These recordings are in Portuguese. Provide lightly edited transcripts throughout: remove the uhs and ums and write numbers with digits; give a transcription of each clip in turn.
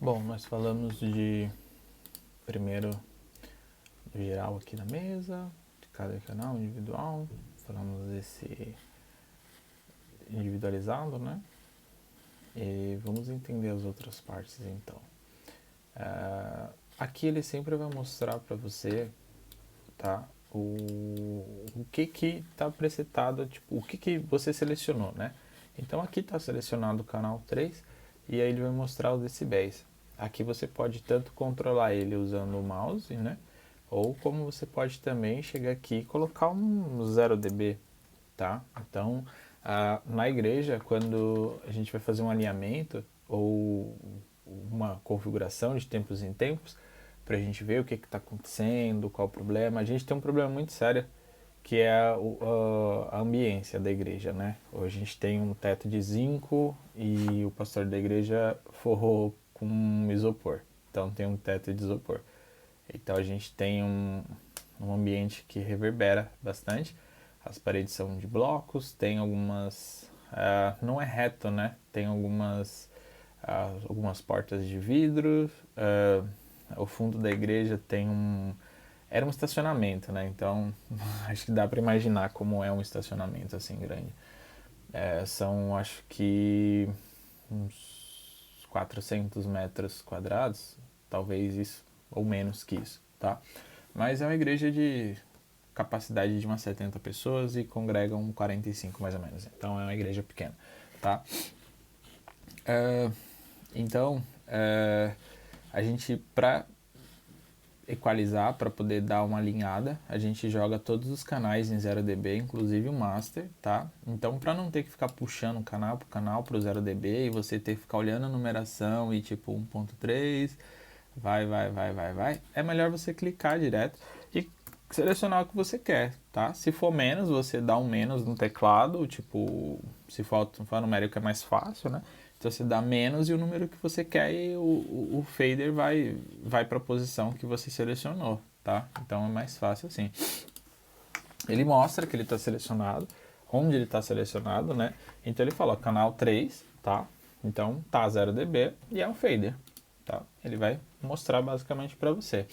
Bom, nós falamos de primeiro do geral aqui na mesa, de cada canal individual, falamos desse individualizado, né? E vamos entender as outras partes então. Aqui ele sempre vai mostrar para você, tá? O que está presetado, tipo, o que você selecionou, né? Então aqui está selecionado o canal 3 e aí ele vai mostrar os decibéis. Aqui você pode tanto controlar ele usando o mouse, né? Ou como você pode também chegar aqui e colocar um 0 dB, tá? Então, na igreja, quando a gente vai fazer um alinhamento ou uma configuração de tempos em tempos, para a gente ver o que está acontecendo, qual o problema. A gente tem um problema muito sério que é a ambiência da igreja, né? Hoje a gente tem um teto de zinco e o pastor da igreja forrou com isopor. Então tem um teto de isopor. Então a gente tem um ambiente que reverbera bastante. As paredes são de blocos, tem algumas... não é reto, né? Tem algumas portas de vidro. O fundo da igreja tem era um estacionamento, né? Então, acho que dá para imaginar como é um estacionamento assim grande. São, acho que, uns 400 metros quadrados, talvez isso, ou menos que isso, tá? Mas é uma igreja de capacidade de umas 70 pessoas e congregam 45 mais ou menos. Então, é uma igreja pequena, tá? Então, a gente, para equalizar, para poder dar uma alinhada, a gente joga todos os canais em 0 dB, inclusive o master, tá? Então, para não ter que ficar puxando o canal para o 0 dB e você ter que ficar olhando a numeração e tipo 1.3, vai, é melhor você clicar direto e selecionar o que você quer, tá? Se for menos, você dá um menos no teclado, tipo, se for numérico é mais fácil, né? Então você dá menos e o número que você quer e o fader vai para a posição que você selecionou, tá? Então é mais fácil assim. Ele mostra que ele está selecionado, onde ele está selecionado, né? Então ele fala, canal 3, tá? Então tá 0 dB e é um fader, tá? Ele vai mostrar basicamente para você.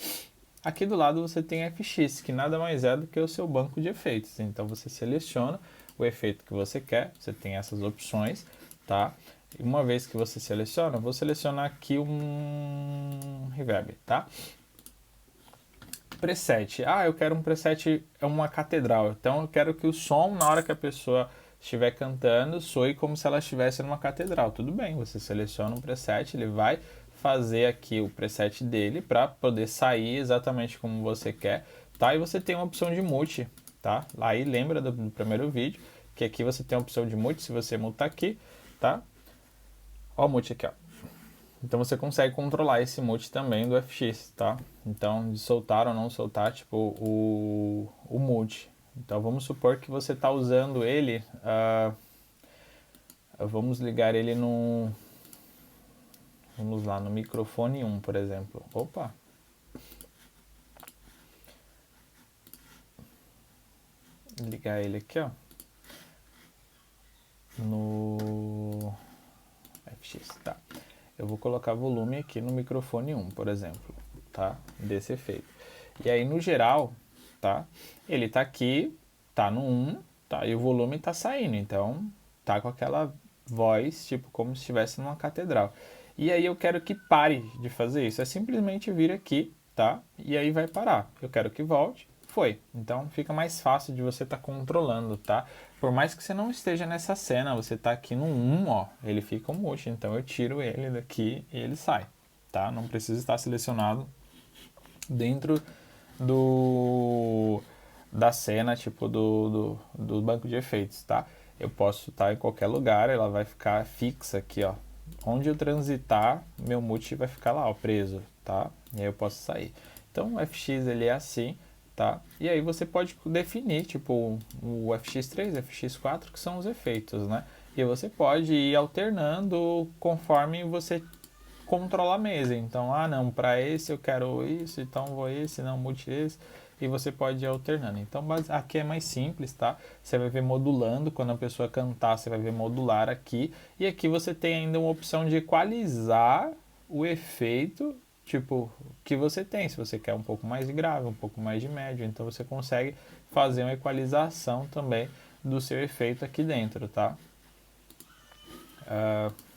Aqui do lado você tem FX, que nada mais é do que o seu banco de efeitos. Então você seleciona o efeito que você quer, você tem essas opções, tá? E uma vez que você seleciona, vou selecionar aqui um reverb, tá? Preset. Eu quero um preset, é uma catedral. Então eu quero que o som, na hora que a pessoa estiver cantando, soe como se ela estivesse numa catedral. Tudo bem, você seleciona um preset, ele vai fazer aqui o preset dele para poder sair exatamente como você quer, tá? E você tem uma opção de mute, tá? Aí lembra do primeiro vídeo, que aqui você tem a opção de mute, se você mutar aqui, tá? Ó o mute aqui, ó. Então você consegue controlar esse mute também do FX, tá? Então, de soltar ou não soltar, tipo, o mute. Então vamos supor que você está usando ele, vamos ligar ele no... Vamos lá, no microfone 1, por exemplo. Opa! Ligar ele aqui, ó. No FX, tá. Eu vou colocar volume aqui no microfone 1, por exemplo, tá? Desse efeito. E aí, no geral, tá? Ele tá aqui, tá no 1, tá? E o volume tá saindo, então tá com aquela voz, tipo, como se estivesse numa catedral. E aí eu quero que pare de fazer isso. É simplesmente vir aqui, tá? E aí vai parar. Eu quero que volte. Foi. Então fica mais fácil de você estar controlando, tá? Por mais que você não esteja nessa cena, você tá aqui no 1, ó, ele fica um mute. Então eu tiro ele daqui e ele sai, tá? Não precisa estar selecionado dentro da cena, tipo do banco de efeitos, tá? Eu posso estar em qualquer lugar, ela vai ficar fixa aqui, ó. Onde eu transitar, meu mute vai ficar lá, ó, preso, tá? E aí eu posso sair. Então o FX ele é assim, tá? E aí você pode definir, tipo, o FX3, FX4, que são os efeitos, né? E você pode ir alternando conforme você controla a mesa. Então, não, para esse eu quero isso, então vou esse, não, mude esse. E você pode ir alternando. Então, aqui é mais simples, tá? Você vai ver modulando. Quando a pessoa cantar, você vai ver modular aqui. E aqui você tem ainda uma opção de equalizar o efeito, tipo, que você tem. Se você quer um pouco mais de grave, um pouco mais de médio, então você consegue fazer uma equalização também do seu efeito aqui dentro, tá?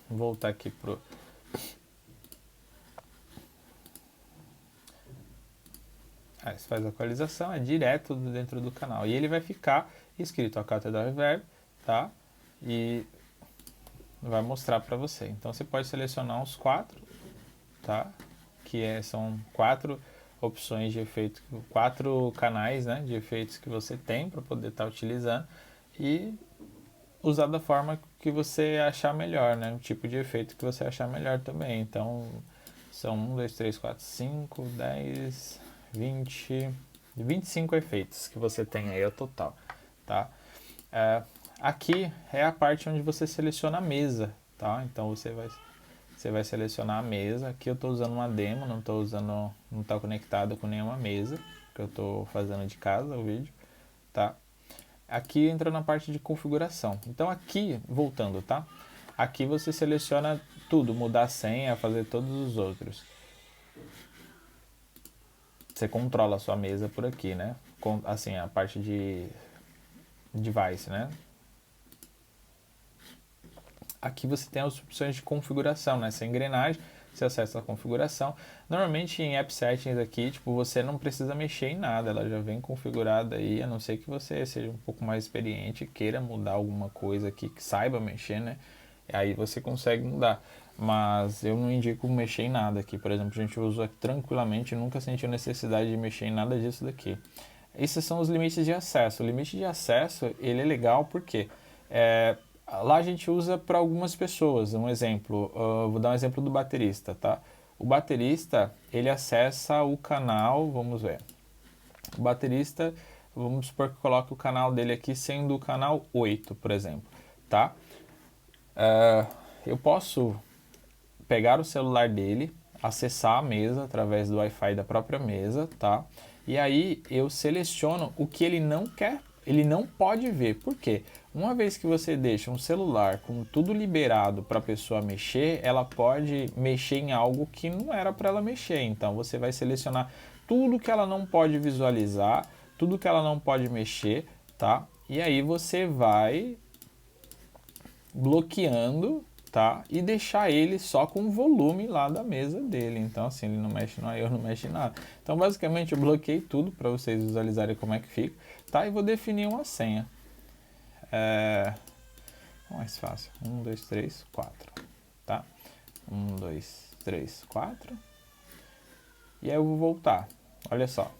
Vou voltar aqui pro... Aí você faz a equalização, é direto dentro do canal. E ele vai ficar escrito a Catedral Reverb, tá? E vai mostrar para você. Então você pode selecionar os 4, tá? São 4 opções de efeito, 4 canais, né, de efeitos que você tem para poder estar utilizando e usar da forma que você achar melhor, né? O tipo de efeito que você achar melhor também. Então são 1, 2, 3, 4, 5, 10, 20, 25 efeitos que você tem aí ao total, tá? Aqui é a parte onde você seleciona a mesa, tá? Então você vai selecionar a mesa. Aqui eu estou usando uma demo, não está conectado com nenhuma mesa, que eu estou fazendo de casa o vídeo, tá? Aqui entra na parte de configuração. Então aqui, voltando, tá? Aqui você seleciona tudo, mudar a senha, fazer todos os outros. Você controla a sua mesa por aqui, né? Assim, a parte de device, né? Aqui você tem as opções de configuração, né? Essa engrenagem, você acessa a configuração. Normalmente em App Settings aqui, tipo, você não precisa mexer em nada, ela já vem configurada aí, a não ser que você seja um pouco mais experiente, queira mudar alguma coisa aqui, que saiba mexer, né? Aí você consegue mudar. Mas eu não indico mexer em nada aqui. Por exemplo, a gente usa tranquilamente, nunca sentiu necessidade de mexer em nada disso daqui. Esses são os limites de acesso. O limite de acesso, ele é legal porque lá a gente usa para algumas pessoas. Um exemplo, vou dar um exemplo do baterista, tá? O baterista, ele acessa o canal, vamos ver. O baterista, vamos supor que coloque o canal dele aqui sendo o canal 8, por exemplo, tá? Eu posso pegar o celular dele, acessar a mesa através do Wi-Fi da própria mesa, tá? E aí eu seleciono o que ele não quer, ele não pode ver. Por quê? Uma vez que você deixa um celular com tudo liberado para a pessoa mexer, ela pode mexer em algo que não era para ela mexer. Então você vai selecionar tudo que ela não pode visualizar, tudo que ela não pode mexer, tá? E aí você vai bloqueando, tá? E deixar ele só com o volume lá da mesa dele. Então, assim, ele não mexe no I/O, não mexe em nada. Então, basicamente, eu bloqueei tudo para vocês visualizarem como é que fica, tá? E vou definir uma senha. Mais fácil. 1, 2, 3, 4, tá? 1, 2, 3, 4. E aí eu vou voltar. Olha só.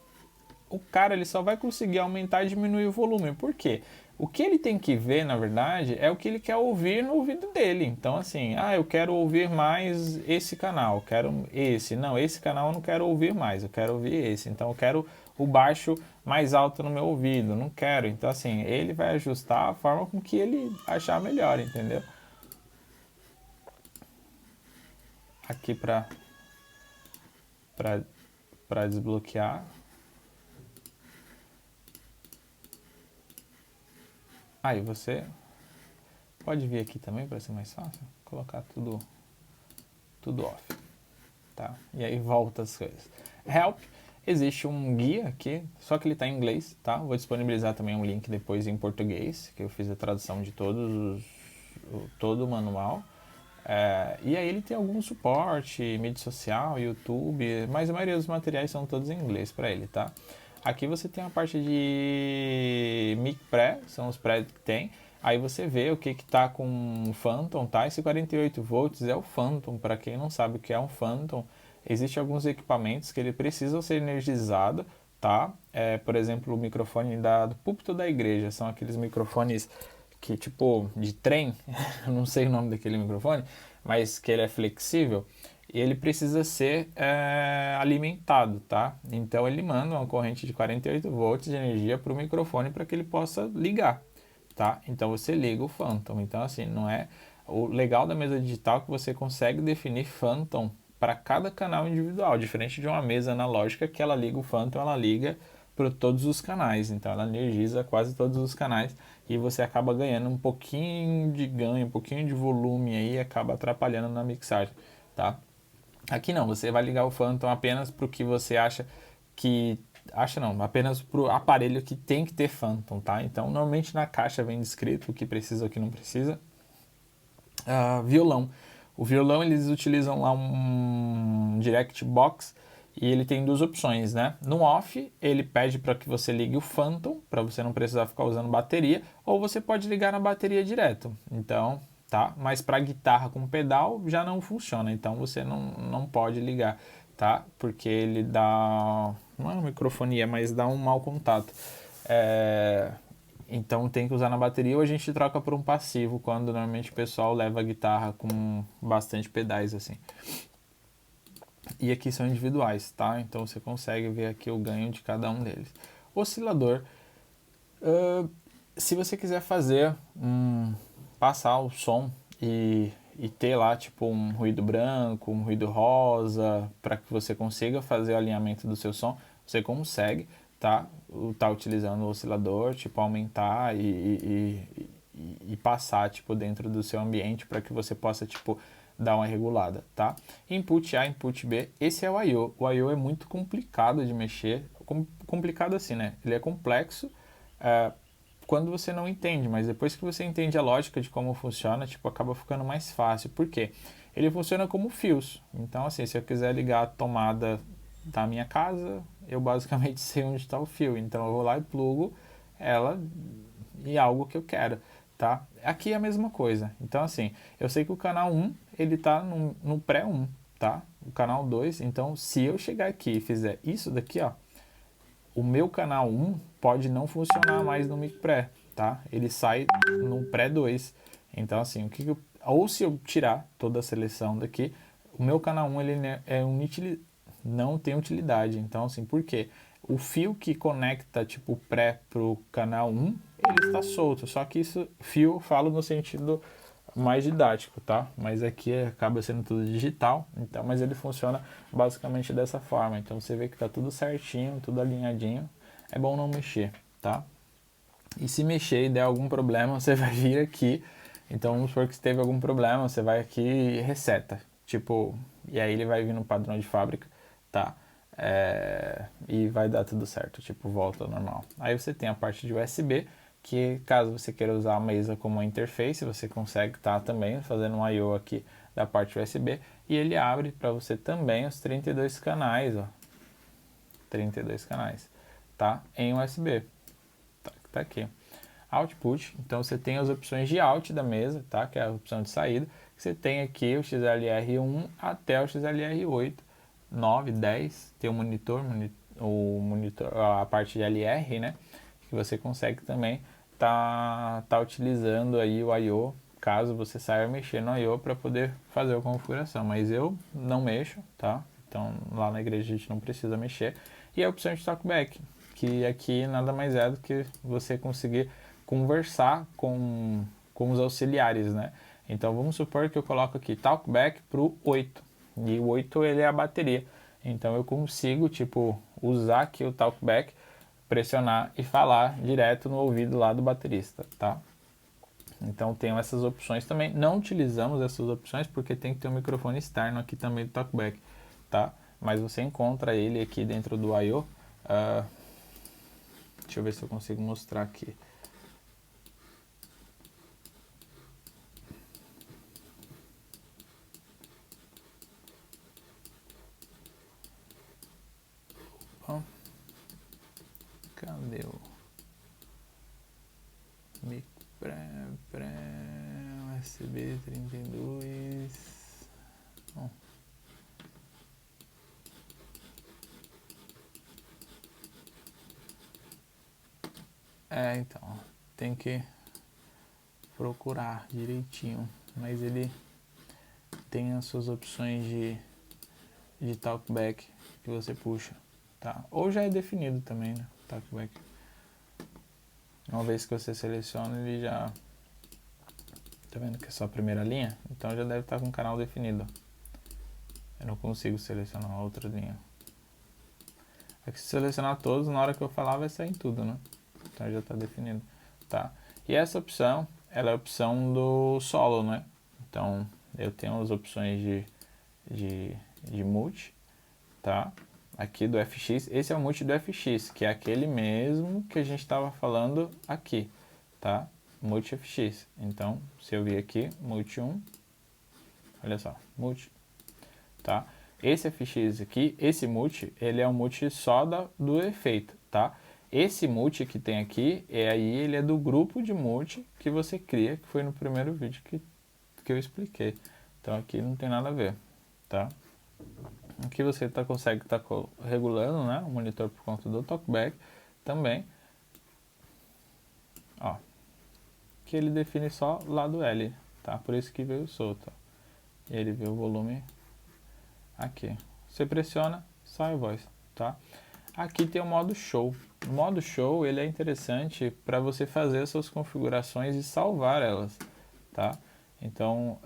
O cara ele só vai conseguir aumentar e diminuir o volume. Por quê? O que ele tem que ver, na verdade, é o que ele quer ouvir no ouvido dele. Então, assim, eu quero ouvir mais esse canal, quero esse. Não, esse canal eu não quero ouvir mais, eu quero ouvir esse. Então, eu quero o baixo mais alto no meu ouvido, não quero. Então, assim, ele vai ajustar a forma com que ele achar melhor, entendeu? Aqui para desbloquear. Aí você pode vir aqui também para ser mais fácil, colocar tudo off, tá? E aí volta as coisas. Help, existe um guia aqui, só que ele está em inglês, tá? Vou disponibilizar também um link depois em português, que eu fiz a tradução de todo o manual. E aí ele tem algum suporte, mídia social, YouTube, mas a maioria dos materiais são todos em inglês para ele, tá? Aqui você tem a parte de mic pré, são os pré que tem. Aí você vê o que está com o Phantom, tá? Esse 48 volts é o Phantom. Para quem não sabe o que é um Phantom, existem alguns equipamentos que ele precisa ser energizado, tá? Por exemplo, o microfone do púlpito da igreja, são aqueles microfones que tipo de trem, não sei o nome daquele microfone, mas que ele é flexível e ele precisa ser alimentado, tá? Então ele manda uma corrente de 48 volts de energia para o microfone para que ele possa ligar, tá? Então você liga o Phantom. Então assim, não é o legal da mesa digital que você consegue definir Phantom para cada canal individual, diferente de uma mesa analógica que ela liga o Phantom, ela liga para todos os canais, então ela energiza quase todos os canais e você acaba ganhando um pouquinho de ganho, um pouquinho de volume aí, acaba atrapalhando na mixagem, tá? Aqui não, você vai ligar o Phantom apenas para o que você acha que... Acha não, apenas para o aparelho que tem que ter Phantom, tá? Então, normalmente na caixa vem descrito o que precisa e o que não precisa. Violão. O violão, eles utilizam lá um Direct Box e ele tem duas opções, né? No off, ele pede para que você ligue o Phantom, para você não precisar ficar usando bateria, ou você pode ligar na bateria direto. Então, tá? Mas para guitarra com pedal já não funciona, então você não pode ligar, tá? Porque ele dá... Não é uma microfonia, mas dá um mau contato. Então tem que usar na bateria ou a gente troca por um passivo, quando normalmente o pessoal leva a guitarra com bastante pedais assim. E aqui são individuais, tá? Então você consegue ver aqui o ganho de cada um deles. Oscilador. Se você quiser fazer passar o som e ter lá tipo um ruído branco, um ruído rosa, para que você consiga fazer o alinhamento do seu som, você consegue, tá? Tá utilizando o oscilador, tipo aumentar e passar tipo dentro do seu ambiente para que você possa tipo dar uma regulada, tá? Input A, input B, esse é o I/O. O I/O é muito complicado de mexer, complicado assim, né? Ele é complexo quando você não entende, mas depois que você entende a lógica de como funciona, tipo, acaba ficando mais fácil. Por quê? Ele funciona como fios. Então, assim, se eu quiser ligar a tomada da minha casa, eu basicamente sei onde está o fio. Então, eu vou lá e plugo ela em algo que eu quero, tá? Aqui é a mesma coisa. Então, assim, eu sei que o canal 1, ele tá no pré 1, tá? O canal 2, então, se eu chegar aqui e fizer isso daqui, ó, o meu canal 1 pode não funcionar mais no mic pré, tá? Ele sai no pré 2. Então, assim, ou se eu tirar toda a seleção daqui, o meu canal 1 ele não tem utilidade. Então, assim, por quê? O fio que conecta tipo o pré pro canal 1, ele está solto. Só que isso, fio, eu falo no sentido mais didático, tá? Mas aqui acaba sendo tudo digital, então, mas ele funciona basicamente dessa forma. Então você vê que tá tudo certinho, tudo alinhadinho. É bom não mexer, tá? E se mexer e der algum problema, você vai vir aqui. Então vamos supor que se teve algum problema, você vai aqui e reseta. Tipo, e aí ele vai vir no padrão de fábrica, tá? E vai dar tudo certo, tipo, volta ao normal. Aí você tem a parte de USB, que caso você queira usar a mesa como uma interface, você consegue estar também fazendo um I/O aqui da parte USB, e ele abre para você também os 32 canais, ó. 32 canais, tá? Em USB. Tá aqui. Output, então você tem as opções de out da mesa, tá? Que é a opção de saída. Você tem aqui o XLR1 até o XLR8, 9, 10, tem o monitor, a parte de LR, né? Que você consegue também tá utilizando aí o I/O, caso você saiba mexer no I/O para poder fazer a configuração. Mas eu não mexo, tá? Então lá na igreja a gente não precisa mexer. E a opção de talkback, que aqui nada mais é do que você conseguir conversar com os auxiliares, né? Então vamos supor que eu coloco aqui talkback pro 8, e o 8 ele é a bateria. Então eu consigo tipo usar aqui o talkback, pressionar e falar direto no ouvido lá do baterista, tá? Então tem essas opções também. Não utilizamos essas opções porque tem que ter um microfone externo aqui também do talkback, tá? Mas você encontra ele aqui dentro do I/O. Deixa eu ver se eu consigo mostrar aqui. Opa. Cadê o mic pré USB 32? Bom. Então, tem que procurar direitinho, mas ele tem as suas opções de talkback que você puxa, tá? Ou já é definido também, né? Talkback. Uma vez que você seleciona, ele já... Tá vendo que é só a primeira linha? Então já deve estar com o canal definido. Eu não consigo selecionar a outra linha. É que se selecionar todos, na hora que eu falar, vai sair em tudo, né? Então já está definido, tá? E essa opção, ela é a opção do solo, né? Então eu tenho as opções de multi, tá? Aqui do FX, esse é o multi do FX, que é aquele mesmo que a gente estava falando aqui, tá? Multi FX. Então, se eu vir aqui, multi 1, olha só, multi, tá? Esse FX aqui, esse multi, ele é um multi só do efeito, tá? Esse multi que tem aqui, ele é do grupo de multi que você cria, que foi no primeiro vídeo que eu expliquei. Então aqui não tem nada a ver, tá? Aqui você consegue estar regulando, né, o monitor por conta do talkback também. Ó, que ele define só lado L, tá? Por isso que veio solto. E ele vê o volume aqui. Você pressiona, sai a voz, tá? Aqui tem o modo show. O modo show, ele é interessante para você fazer as suas configurações e salvar elas, tá? Então,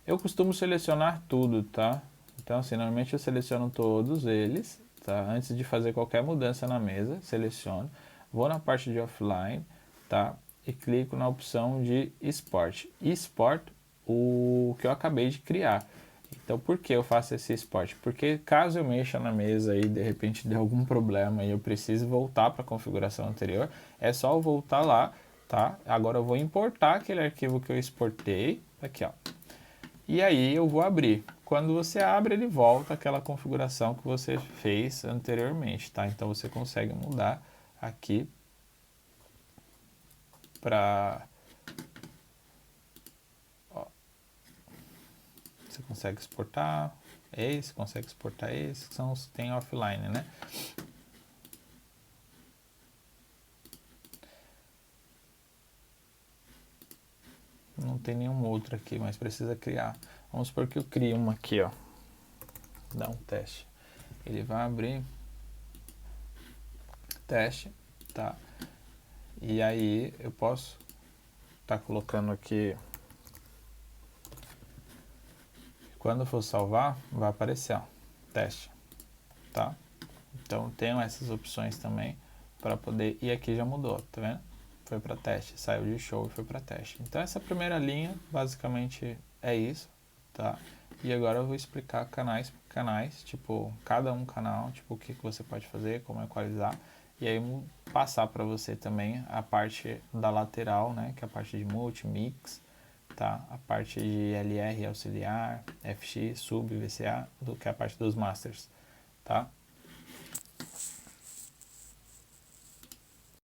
eu costumo selecionar tudo, tá? Então, assim, normalmente eu seleciono todos eles, tá? Antes de fazer qualquer mudança na mesa, seleciono. Vou na parte de offline, tá? E clico na opção de export. Export o que eu acabei de criar. Então, por que eu faço esse export? Porque caso eu mexa na mesa e de repente dê algum problema e eu preciso voltar para a configuração anterior, é só eu voltar lá, tá? Agora eu vou importar aquele arquivo que eu exportei, aqui, ó. E aí eu vou abrir. Quando você abre, ele volta àquela configuração que você fez anteriormente, tá? Então você consegue mudar aqui para... Você consegue exportar esse, consegue exportar esse, que são os que tem offline, né? Não tem nenhum outro aqui, mas precisa criar. Vamos supor que eu crio uma aqui, ó. Dá um teste. Ele vai abrir teste, tá? E aí eu posso estar colocando aqui. Quando for salvar, vai aparecer, ó, teste, tá? Então tenho essas opções também para poder. E aqui já mudou, tá vendo? Foi para teste, saiu de show e foi para teste. Então essa primeira linha basicamente é isso, tá? E agora eu vou explicar canais por canais, tipo cada um canal, tipo o que você pode fazer, como equalizar, e aí passar para você também a parte da lateral, né? Que é a parte de multi, mix, tá? A parte de LR auxiliar, FX, sub, VCA, do que é a parte dos masters, tá?